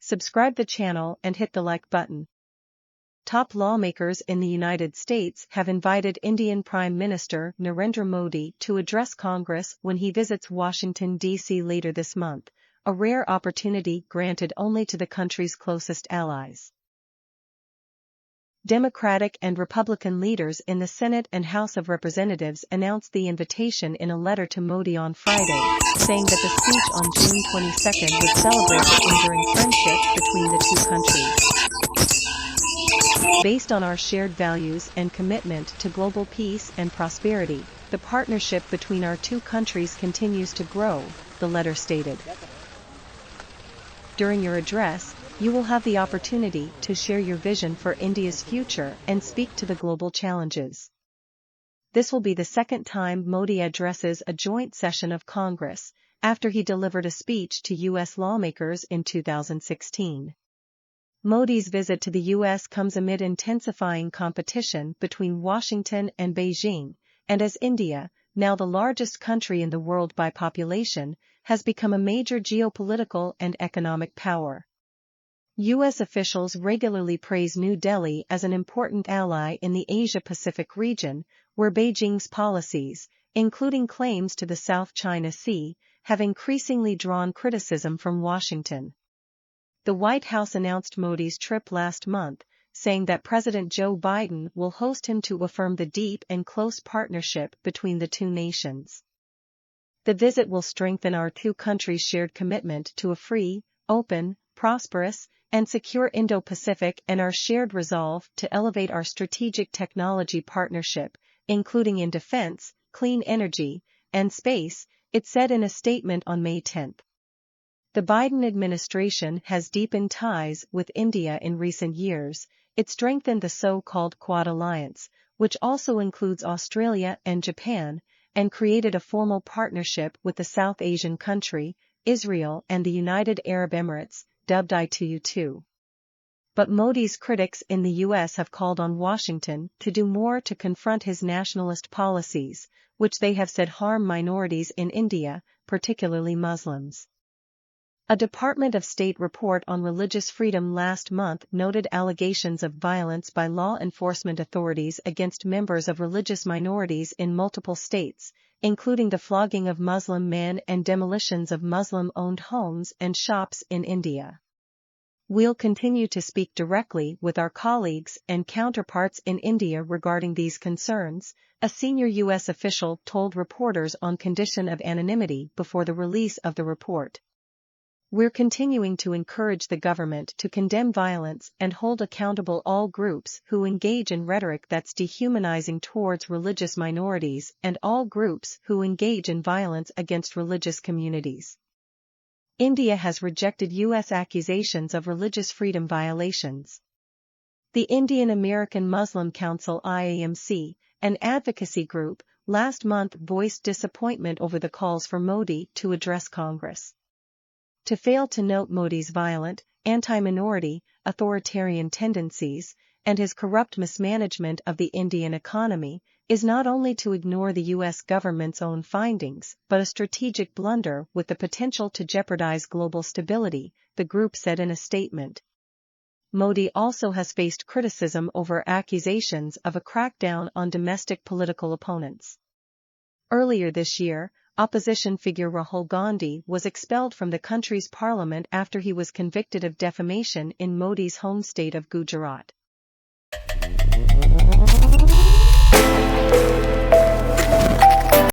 subscribe the channel and hit the like button. Top lawmakers in the United States have invited Indian Prime Minister Narendra Modi to address Congress when he visits Washington, D.C. later this month, a rare opportunity granted only to the country's closest allies. Democratic and Republican leaders in the Senate and House of Representatives announced the invitation in a letter to Modi on Friday, saying that the speech on June 22 would celebrate the enduring friendship between the two countries. Based on our shared values and commitment to global peace and prosperity, the partnership between our two countries continues to grow, the letter stated. During your address, you will have the opportunity to share your vision for India's future and speak to the global challenges. This will be the second time Modi addresses a joint session of Congress, after he delivered a speech to U.S. lawmakers in 2016. Modi's visit to the U.S. comes amid intensifying competition between Washington and Beijing, and as India, now the largest country in the world by population, has become a major geopolitical and economic power. U.S. officials regularly praise New Delhi as an important ally in the Asia-Pacific region, where Beijing's policies, including claims to the South China Sea, have increasingly drawn criticism from Washington. The White House announced Modi's trip last month, saying that President Joe Biden will host him to affirm the deep and close partnership between the two nations. The visit will strengthen our two countries' shared commitment to a free, open, prosperous, and secure Indo-Pacific and our shared resolve to elevate our strategic technology partnership, including in defense, clean energy, and space, it said in a statement on May 10. The Biden administration has deepened ties with India in recent years. It strengthened the so-called Quad Alliance, which also includes Australia and Japan, and created a formal partnership with the South Asian country, Israel and the United Arab Emirates, dubbed I2U2. But Modi's critics in the U.S. have called on Washington to do more to confront his nationalist policies, which they have said harm minorities in India, particularly Muslims. A Department of State report on religious freedom last month noted allegations of violence by law enforcement authorities against members of religious minorities in multiple states, including the flogging of Muslim men and demolitions of Muslim-owned homes and shops in India. We'll continue to speak directly with our colleagues and counterparts in India regarding these concerns, a senior U.S. official told reporters on condition of anonymity before the release of the report. We're continuing to encourage the government to condemn violence and hold accountable all groups who engage in rhetoric that's dehumanizing towards religious minorities and all groups who engage in violence against religious communities. India has rejected U.S. accusations of religious freedom violations. The Indian American Muslim Council IAMC, an advocacy group, last month voiced disappointment over the calls for Modi to address Congress. To fail to note Modi's violent, anti-minority, authoritarian tendencies, and his corrupt mismanagement of the Indian economy, is not only to ignore the U.S. government's own findings but a strategic blunder with the potential to jeopardize global stability, the group said in a statement. Modi also has faced criticism over accusations of a crackdown on domestic political opponents. Earlier this year, opposition figure Rahul Gandhi was expelled from the country's parliament after he was convicted of defamation in Modi's home state of Gujarat.